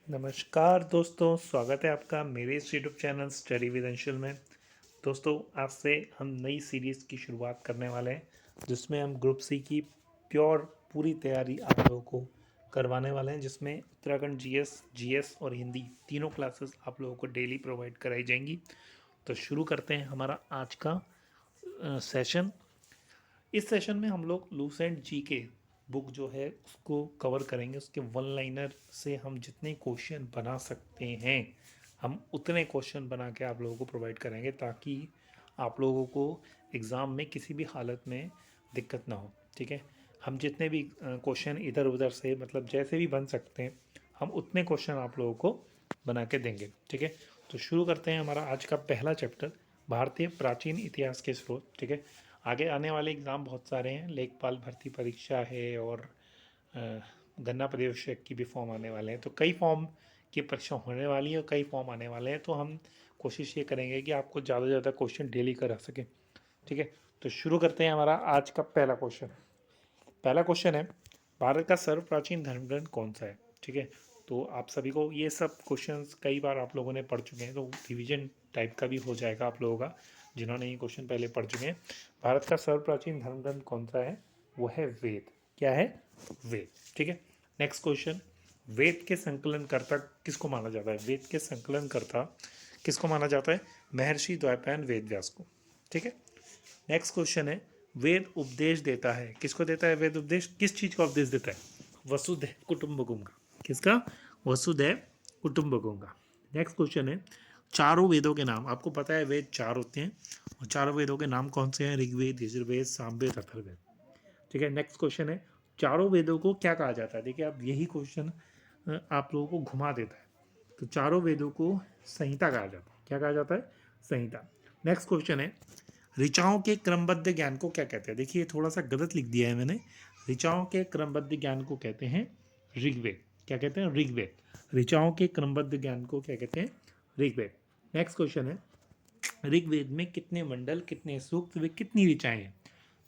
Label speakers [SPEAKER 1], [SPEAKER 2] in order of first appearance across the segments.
[SPEAKER 1] नमस्कार दोस्तों, स्वागत है आपका मेरे इस YouTube channel study with Anshul में। दोस्तों, आज से हम नई सीरीज़ की शुरुआत करने वाले हैं जिसमें हम ग्रुप सी की प्योर पूरी तैयारी आप लोगों को करवाने वाले हैं, जिसमें उत्तराखंड जीएस और हिंदी तीनों क्लासेस आप लोगों को डेली प्रोवाइड कराई जाएंगी। तो शुरू करते हैं हमारा आज का सेशन। इस सेशन में हम लोग लूसेंट जी के बुक जो है उसको कवर करेंगे। उसके वन लाइनर से हम जितने क्वेश्चन बना सकते हैं हम उतने क्वेश्चन बना के आप लोगों को प्रोवाइड करेंगे, ताकि आप लोगों को एग्ज़ाम में किसी भी हालत में दिक्कत ना हो। ठीक है, हम जितने भी क्वेश्चन इधर उधर से मतलब जैसे भी बन सकते हैं हम उतने क्वेश्चन आप लोगों को बना के देंगे। ठीक है, तो शुरू करते हैं हमारा आज का पहला चैप्टर, भारतीय प्राचीन इतिहास के स्रोत। ठीक है, आगे आने वाले एग्ज़ाम बहुत सारे हैं, लेखपाल भर्ती परीक्षा है और गन्ना पर्यवेक्षक की भी फॉर्म आने वाले हैं। तो कई फॉर्म की परीक्षा होने वाली है और कई फॉर्म आने वाले हैं। तो हम कोशिश ये करेंगे कि आपको ज़्यादा से ज़्यादा क्वेश्चन डेली करा सकें। ठीक है, तो शुरू करते हैं हमारा आज का पहला क्वेश्चन। पहला क्वेश्चन है, भारत का सर्व प्राचीन धर्म ग्रंथ कौन सा है। ठीक है, तो आप सभी को ये सब क्वेश्चंस कई बार आप लोगों ने पढ़ चुके हैं, तो रिवीजन टाइप का भी हो जाएगा आप लोगों का जिन्होंने ये क्वेश्चन पहले पढ़ चुके हैं। भारत का सर्व प्राचीन धर्म ग्रंथ कौन सा है, वो है वेद। क्या है, वेद। ठीक है, नेक्स्ट क्वेश्चन, वेद के संकलनकर्ता किसको माना जाता है। वेद के संकलनकर्ता किसको माना जाता है, महर्षि द्वैपायन वेद व्यास को। ठीक है, नेक्स्ट क्वेश्चन है, वेद उपदेश देता है किसको देता है, वेद उपदेश किस चीज़ का उपदेश देता है, वसुधैव कुटुंबकम का। किसका, वसुधैव कुटुंबकम का। नेक्स्ट क्वेश्चन है, चारों वेदों के नाम, आपको पता है वेद चार होते हैं और चारों वेदों के नाम कौन से हैं, ऋग्वेद, यजुर्वेद, सामवेद, अथर्ववेद। ठीक है, नेक्स्ट क्वेश्चन है, चारों वेदों को क्या कहा जाता है। देखिए अब यही क्वेश्चन आप लोगों को घुमा देता है। तो चारों वेदों को संहिता कहा जाता है। क्या कहा जाता है, संहिता। नेक्स्ट क्वेश्चन है, ऋचाओं के क्रमबद्ध ज्ञान को क्या कहते हैं। देखिए थोड़ा सा गलत लिख दिया है मैंने। ऋचाओं के क्रमबद्ध ज्ञान को कहते हैं ऋग्वेद। क्या कहते हैं, ऋग्वेद। ऋचाओं के क्रमबद्ध ज्ञान को क्या कहते हैं, ऋग्वेद। नेक्स्ट क्वेश्चन है, ऋग्वेद में कितने मंडल, कितने सूक्त, वे कितनी ऋचाएं हैं।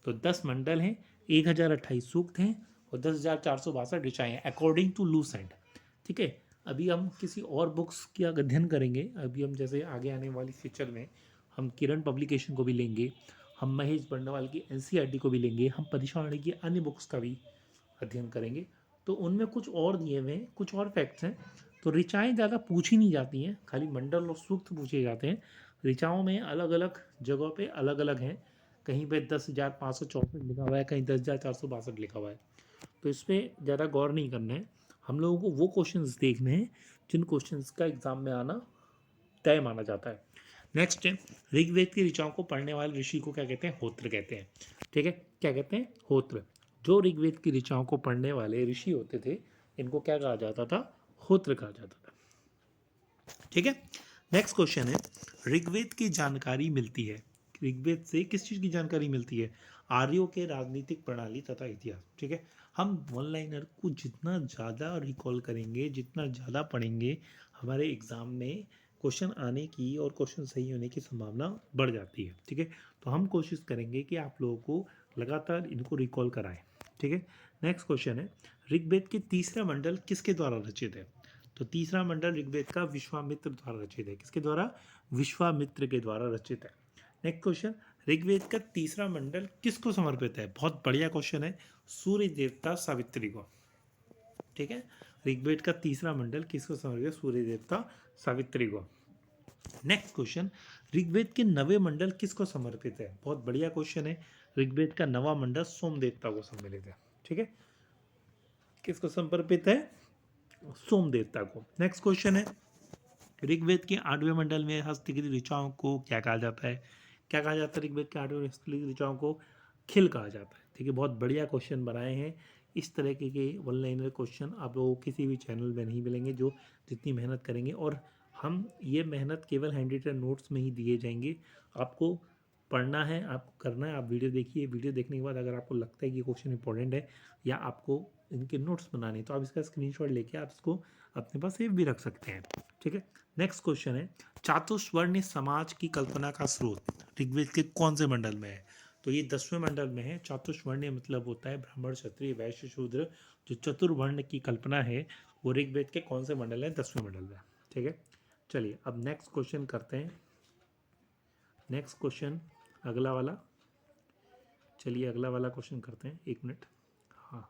[SPEAKER 1] तो 10 मंडल हैं, 1028 सूक्त हैं और 10,462 ऋचाएं हैं अकॉर्डिंग टू लूसेंट। ठीक है, अभी हम किसी और बुक्स का अध्ययन करेंगे। अभी हम जैसे आगे आने वाली फीचर में हम किरण पब्लिकेशन को भी लेंगे, हम महेश बंडवाल की एनसीईआरटी को भी लेंगे, हम परीक्षा की अन्य बुक्स का भी अध्ययन करेंगे। तो उनमें कुछ और दिए हुए हैं, कुछ और फैक्ट्स हैं। तो ऋचाएँ ज़्यादा पूछी नहीं जाती हैं, खाली मंडल और सूक्त पूछे जाते हैं। ऋचाओं में अलग अलग जगहों पे अलग अलग हैं, कहीं पे 10,564 लिखा हुआ है, कहीं 10,462 लिखा हुआ है। तो इस पर ज़्यादा गौर नहीं करना है। हम लोगों को वो क्वेश्चंस देखने हैं जिन क्वेश्चंस का एग्ज़ाम में आना तय माना जाता है। नेक्स्ट है, ऋग्वेद की ऋचाओं को पढ़ने वाले ऋषि को क्या कहते हैं, होत्र कहते हैं। ठीक है, क्या कहते हैं, होत्र। जो ऋग्वेद की ऋचाओं को पढ़ने वाले ऋषि होते थे इनको क्या कहा जाता था, होत्र कहा जाता था। ठीक है, नेक्स्ट क्वेश्चन है, ऋग्वेद की जानकारी मिलती है, ऋग्वेद से किस चीज़ की जानकारी मिलती है, आर्यों के राजनीतिक प्रणाली तथा इतिहास। ठीक है, हम वन लाइनर को जितना ज़्यादा रिकॉल करेंगे, जितना ज़्यादा पढ़ेंगे, हमारे एग्ज़ाम में क्वेश्चन आने की और क्वेश्चन सही होने की संभावना बढ़ जाती है। ठीक है, तो हम कोशिश करेंगे कि आप लोगों को लगातार इनको रिकॉल कराएं। ठीक है, नेक्स्ट क्वेश्चन है, ऋग्वेद के तीसरा मंडल किसके द्वारा रचित है। तो तीसरा मंडल ऋग्वेद का विश्वामित्र द्वारा रचित है। किसके द्वारा, विश्वामित्र के द्वारा रचित है। नेक्स्ट क्वेश्चन, ऋग्वेद का तीसरा मंडल किसको समर्पित है। बहुत बढ़िया क्वेश्चन है, सूर्य देवता सावित्री को। ठीक है, ऋग्वेद का तीसरा मंडल किसको समर्पित है, सूर्य देवता सावित्री को। नेक्स्ट क्वेश्चन, ऋग्वेद के नवे मंडल किसको समर्पित है। बहुत बढ़िया क्वेश्चन है, ऋग्वेद का नवा मंडल सोम देवता को सम्मिलित है। ठीक है, किसको समर्पित है, सोम देवता को। नेक्स्ट क्वेश्चन है, ऋग्वेद के 8वें मंडल में हस्तलिखित ऋचाओं को क्या कहा जाता है। क्या कहा जाता है, ऋग्वेद के 8वें हस्तलिखित ऋचाओं को खिल कहा जाता है। ठीक है, बहुत बढ़िया क्वेश्चन बनाए हैं। इस तरह के वन लाइनर क्वेश्चन आप लोगों को किसी भी चैनल में नहीं मिलेंगे जो जितनी मेहनत करेंगे। और हम ये मेहनत केवल हैंड रिटन नोट्स में ही दिए जाएंगे। आपको पढ़ना है, आप करना है, आप वीडियो देखिए। वीडियो देखने के बाद अगर आपको लगता है कि क्वेश्चन इंपॉर्टेंट है या आपको इनके नोट्स बनाने, तो आप इसका स्क्रीनशॉट लेके आप इसको अपने पास सेव भी रख सकते हैं। ठीक है, नेक्स्ट क्वेश्चन है, चातुर्वर्ण समाज की कल्पना का स्रोत ऋग्वेद के कौन से मंडल में है। तो ये 10वें मंडल में है। चातुर्वर्ण मतलब होता है ब्राह्मण, क्षत्रिय, वैश्य, शूद्र। जो चतुर्वर्ण की कल्पना है वो ऋग्वेद के कौन से मंडल हैं? 10वें मंडल में। ठीक है, चलिए अब नेक्स्ट क्वेश्चन करते हैं। नेक्स्ट क्वेश्चन अगला वाला, चलिए अगला वाला क्वेश्चन करते हैं, 1 मिनट। हाँ,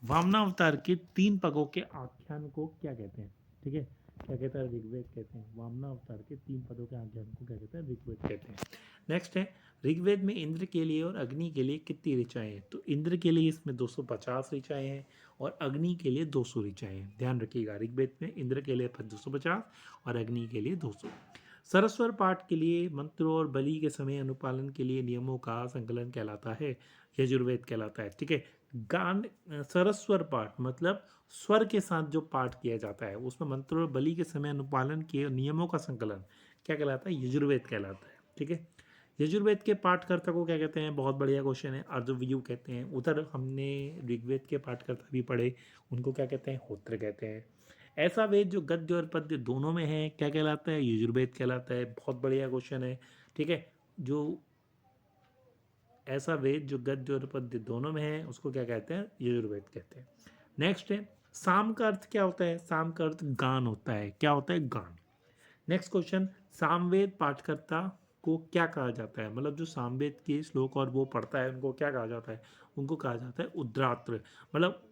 [SPEAKER 1] वामनावतार के 3 पगों के आख्यान को क्या कहते हैं? ठीक है, क्या कहता है? ऋग्वेद कहते हैं। वामनावतार के 3 पदों के आख्यान को क्या कहते हैं? ऋग्वेद कहते हैं। नेक्स्ट है, ऋग्वेद में इंद्र के लिए और अग्नि के लिए कितनी ऋचाएं हैं? तो इंद्र के लिए इसमें 250 ऋचाएं हैं और अग्नि के लिए 200 ऋचाएं हैं। ध्यान रखिएगा, ऋग्वेद में इंद्र के लिए 250 और अग्नि के लिए 200। सरस्वर पाठ के लिए मंत्रों और बलि के समय अनुपालन के लिए नियमों का संकलन कहलाता है, यजुर्वेद कहलाता है। ठीक है, गान सरस्वर पाठ मतलब स्वर के साथ जो पाठ किया जाता है, उसमें मंत्र और बलि के समय अनुपालन के नियमों का संकलन क्या कहलाता है? यजुर्वेद कहलाता है। ठीक है, यजुर्वेद के पाठकर्ता को क्या कहते हैं? बहुत बढ़िया क्वेश्चन है, अर्धव्यु कहते हैं। उधर हमने ऋग्वेद के पाठकर्ता भी पढ़े, उनको क्या कहते हैं? होत्र कहते हैं। ऐसा वेद जो गद्य और पद्य दोनों में है क्या कहलाता है? यजुर्वेद कहलाता है। बहुत बढ़िया क्वेश्चन है। ठीक है, जो ऐसा वेद जो गद्य और पद्य दोनों में है उसको क्या कहते हैं? यजुर्वेद कहते हैं। नेक्स्ट है, साम का अर्थ क्या होता है? साम का अर्थ गान होता है। क्या होता है? गान। नेक्स्ट क्वेश्चन, सामवेद पाठकर्ता को क्या कहा जाता है? मतलब जो सामवेद के श्लोक और वो पढ़ता है उनको क्या कहा जाता है? उनको कहा जाता है उद्रात्र। मतलब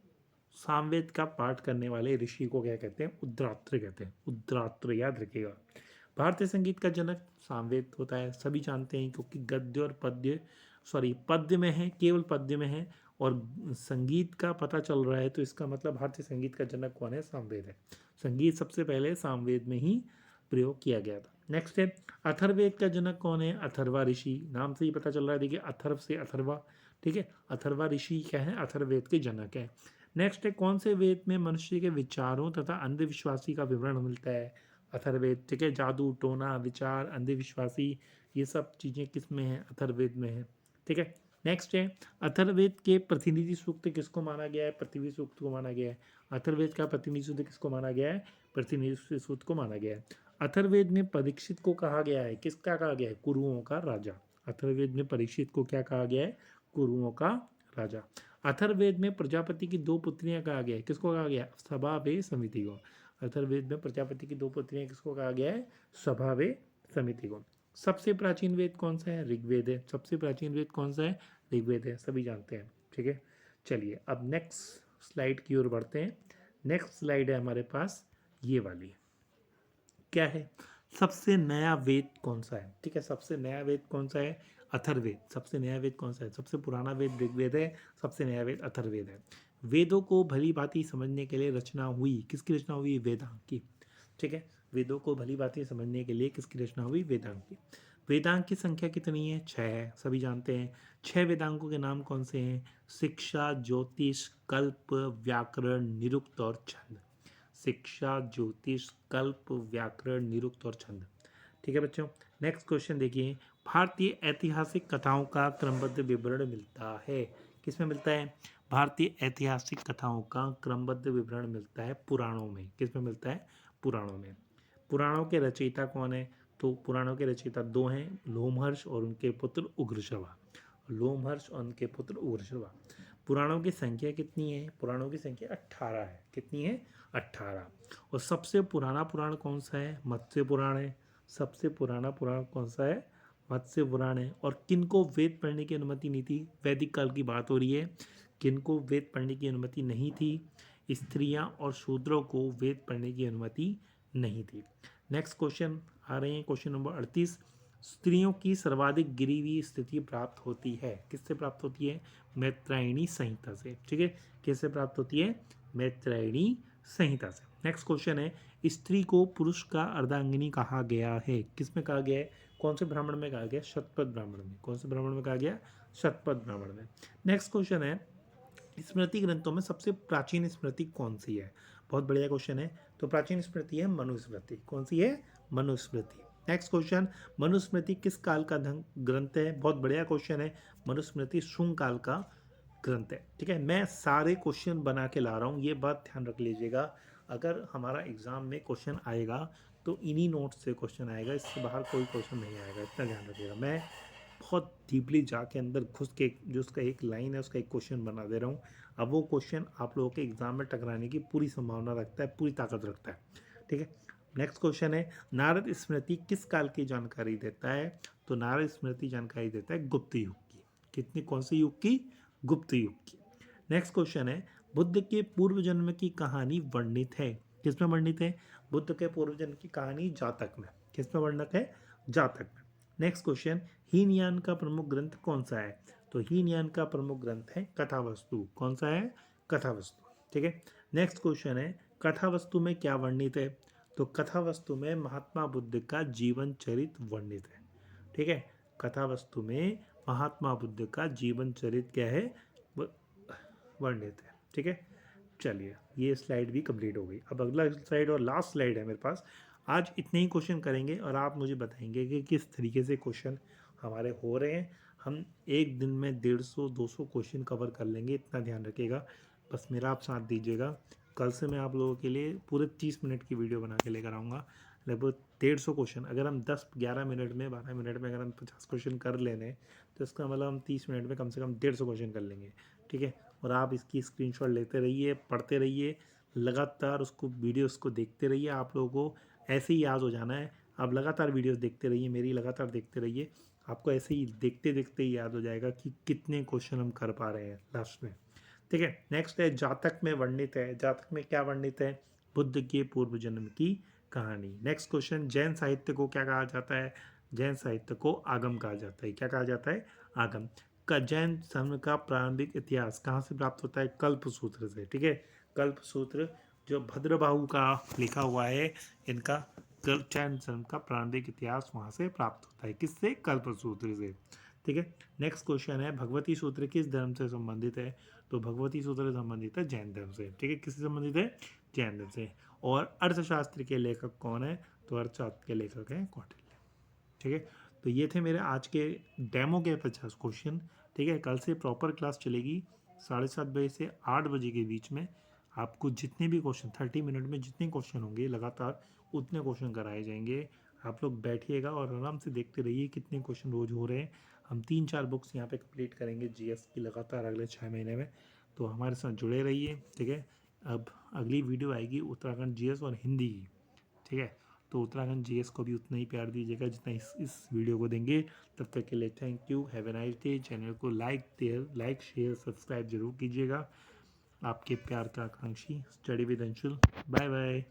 [SPEAKER 1] सामवेद का पाठ करने वाले ऋषि को क्या कहते हैं? उद्रात्र कहते हैं। उद्रात्र याद रखिएगा। भारतीय संगीत का जनक सामवेद होता है, सभी जानते हैं, क्योंकि गद्य और पद्य पद्य में है, केवल पद्य में है और संगीत का पता चल रहा है, तो इसका मतलब भारतीय संगीत का जनक कौन है? सामवेद है। संगीत सबसे पहले सामवेद में ही प्रयोग किया गया था। नेक्स्ट है, अथर्ववेद का जनक कौन है? अथर्वा ऋषि। नाम से ही पता चल रहा है, देखिए अथर्व से अथर्वा। ठीक है, अथर्वा ऋषि क्या है? अथर्ववेद के जनक है। नेक्स्ट है, कौन से वेद में मनुष्य के विचारों तथा अंधविश्वासी का विवरण मिलता है? अथर्ववेद। ठीक है, जादू टोना विचार अंधविश्वासी ये सब चीज़ें किस में है? अथर्ववेद में है। ठीक है, नेक्स्ट है, अथर्ववेद के प्रतिनिधि सूक्त किसको माना गया है? पृथ्वी सूक्त को माना गया है। अथर्ववेद का प्रतिनिधि सूक्त किसको माना गया है? प्रतिनिधि सूक्त को माना गया है। अथर्ववेद में परीक्षित को कहा गया है, किसका कहा गया है? कुरुओं का राजा। अथर्ववेद में परीक्षित को क्या कहा गया है? कुरुओं का राजा। अथर्ववेद में प्रजापति की 2 पुत्रियां कहा गया है, किसको कहा गया है? सभा वे समिति को। अथर्ववेद में प्रजापति की 2 पुत्रियां किसको कहा गया है? सभा वे समिति को। सबसे प्राचीन वेद कौन सा है? ऋग्वेद है। सबसे प्राचीन वेद कौन सा है? ऋग्वेद है, सभी जानते हैं। ठीक है, चलिए अब नेक्स्ट स्लाइड की ओर बढ़ते हैं। नेक्स्ट स्लाइड है हमारे पास ये वाली। क्या है? सबसे नया वेद कौन सा है? ठीक है, सबसे नया वेद कौन सा है? अथर्ववेद। सबसे नया वेद कौन सा है? सबसे पुराना वेद ऋग्वेद है, सबसे नया वेद अथर्ववेद है। वेदों को भली भांति समझने के लिए रचना हुई, किसकी रचना हुई? वेदांग की। ठीक है, वेदों को भली भांति समझने के लिए किसकी रचना हुई? वेदांग की। वेदांग की संख्या कितनी है? 6 है, सभी जानते हैं। 6 वेदांगों के नाम कौन से हैं? शिक्षा, ज्योतिष, कल्प, व्याकरण, निरुक्त और छंद। शिक्षा, ज्योतिष, कल्प, व्याकरण, निरुक्त और छंद। ठीक है बच्चों, नेक्स्ट क्वेश्चन देखिए। भारतीय ऐतिहासिक कथाओं का क्रमबद्ध विवरण मिलता है, किसमें मिलता है? भारतीय ऐतिहासिक कथाओं का क्रमबद्ध विवरण मिलता है पुराणों में। किसमें मिलता है? पुराणों में। पुराणों के रचयिता कौन है? तो पुराणों के रचयिता 2 हैं, लोमहर्ष और उनके पुत्र उग्रश्रवा। लोमहर्ष और उनके पुत्र उग्रश्रवा। पुराणों की संख्या कितनी है? पुराणों की संख्या 18 है। कितनी है? 18। और सबसे पुराना पुराण कौन सा है? मत्स्य पुराण है। सबसे पुराना पुराण कौन सा है? मत्स्य पुराण है। और किनको वेद पढ़ने की अनुमति नहीं थी? वैदिक काल की बात हो रही है, किनको वेद पढ़ने की अनुमति नहीं थी? स्त्रियां और शूद्रों को वेद पढ़ने की अनुमति नहीं थी। नेक्स्ट क्वेश्चन आ रहे हैं, क्वेश्चन नंबर 38। स्त्रियों की सर्वाधिक गिरी हुई स्थिति प्राप्त होती है, किससे प्राप्त होती है? मैत्रायणी संहिता से। ठीक है, किससे प्राप्त होती है? मैत्रायणी संहिता से। नेक्स्ट क्वेश्चन है, स्त्री को पुरुष का अर्धांगिनी कहा गया है, किसमें कहा गया है? कौन से ब्राह्मण में कहा गया? शतपथ ब्राह्मण में। कौन से ब्राह्मण में कहा गया? शतपथ ब्राह्मण में। नेक्स्ट क्वेश्चन है, स्मृति ग्रंथों में सबसे प्राचीन स्मृति कौन सी है? बहुत बढ़िया क्वेश्चन है। तो प्राचीन स्मृति है मनुस्मृति। कौन सी है? मनुस्मृति। नेक्स्ट क्वेश्चन, मनुस्मृति किस काल का ग्रंथ है? बहुत बढ़िया क्वेश्चन है। मनुस्मृति शुंग काल का ग्रंथ है। ठीक है, मैं सारे क्वेश्चन बना के ला रहा हूँ, ये बात ध्यान रख लीजिएगा। अगर हमारा एग्जाम में क्वेश्चन आएगा तो इन्हीं नोट्स से क्वेश्चन आएगा, इससे बाहर कोई क्वेश्चन नहीं आएगा, इतना ध्यान रखिएगा। मैं बहुत डीपली जाके अंदर घुस के जो उसका एक लाइन है उसका एक क्वेश्चन बना दे रहा हूँ, अब वो क्वेश्चन आप लोगों के एग्जाम में टकराने की पूरी संभावना रखता है, पूरी ताकत रखता है। ठीक है, नेक्स्ट क्वेश्चन है नारद स्मृति किस काल की जानकारी देता है? तो नारद स्मृति जानकारी देता है गुप्त युग की। कितनी, कौन से युग की? गुप्त युग की। नेक्स्ट क्वेश्चन है बुद्ध के पूर्व जन्म की कहानी वर्णित है? किसमें वर्णित है? बुद्ध के पूर्व जन्म की कहानी जातक में। किसमें वर्णित है? जातक में। नेक्स्ट क्वेश्चन हीनयान का प्रमुख ग्रंथ कौन सा है? तो हीनयान का प्रमुख ग्रंथ है कथावस्तु। कौन सा है? कथावस्तु। ठीक है, नेक्स्ट क्वेश्चन है कथावस्तु में क्या वर्णित है? तो कथावस्तु में महात्मा बुद्ध का जीवन चरित्र वर्णित है। ठीक है, कथावस्तु में महात्मा बुद्ध का जीवन चरित्र क्या है? वर्णित है। ठीक है, चलिए ये स्लाइड भी कंप्लीट हो गई। अब अगला स्लाइड और लास्ट स्लाइड है मेरे पास। आज इतने ही क्वेश्चन करेंगे और आप मुझे बताएंगे कि किस तरीके से क्वेश्चन हमारे हो रहे हैं। हम एक दिन में 150-200 क्वेश्चन कवर कर लेंगे, इतना ध्यान रखिएगा। बस मेरा आप साथ दीजिएगा। कल से मैं आप लोगों के लिए पूरे 30 मिनट की वीडियो बना के लेकर आऊँगा। लगभग 150 क्वेश्चन। अगर हम 10-11 मिनट में, 12 मिनट में अगर हम 50 क्वेश्चन कर लेने, तो इसका मतलब हम 30 मिनट में कम से कम 150 क्वेश्चन कर लेंगे। ठीक है, और आप इसकी स्क्रीनशॉट लेते रहिए, पढ़ते रहिए, लगातार उसको वीडियोस को देखते रहिए। आप लोगों को ऐसे ही याद हो जाना है। आप लगातार वीडियोस देखते रहिए, मेरी लगातार देखते रहिए। आपको ऐसे ही देखते देखते ही याद हो जाएगा कि कितने क्वेश्चन हम कर पा रहे हैं लास्ट में। ठीक है, नेक्स्ट है जातक में वर्णित है। जातक में क्या वर्णित है? बुद्ध के पूर्व जन्म की कहानी। नेक्स्ट क्वेश्चन जैन साहित्य को क्या कहा जाता है? जैन साहित्य को आगम कहा जाता है। क्या कहा जाता है? आगम। का जैन धर्म का प्रारंभिक इतिहास कहाँ से प्राप्त होता है? कल्प सूत्र से। ठीक है, कल्प सूत्र जो भद्रबाहु का लिखा हुआ है, इनका जैन धर्म का प्रारंभिक इतिहास वहाँ से प्राप्त होता है। किससे? कल्प सूत्र से। ठीक है, नेक्स्ट क्वेश्चन है भगवती सूत्र किस धर्म से संबंधित है? तो भगवती सूत्र संबंधित है जैन धर्म से। ठीक है, किससे संबंधित है? जैन धर्म से। और अर्थशास्त्र के लेखक कौन है? तो अर्थशास्त्र के लेखक हैं कौटिल्य। ठीक है, तो ये थे मेरे आज के डेमो के 50 क्वेश्चन। ठीक है, कल से प्रॉपर क्लास चलेगी 7:30 बजे से 8 बजे के बीच में। आपको जितने भी क्वेश्चन 30 मिनट में जितने क्वेश्चन होंगे लगातार उतने क्वेश्चन कराए जाएंगे। आप लोग बैठिएगा और आराम से देखते रहिए कितने क्वेश्चन रोज हो रहे हैं। हम 3-4 बुक्स यहाँ पे कंप्लीट करेंगे जीएस की लगातार अगले 6 महीने में, तो हमारे साथ जुड़े रहिए। ठीक है, अब अगली वीडियो आएगी उत्तराखंड जीएस और हिंदी की। ठीक है, तो उत्तराखंड जीएस को भी उतना ही प्यार दीजिएगा जितना इस वीडियो को देंगे। तब तक के लिए thank you, have a nice day. Channel को लाइक शेयर सब्सक्राइब जरूर कीजिएगा। आपके प्यार का आकांक्षी study with Anshul. Bye bye.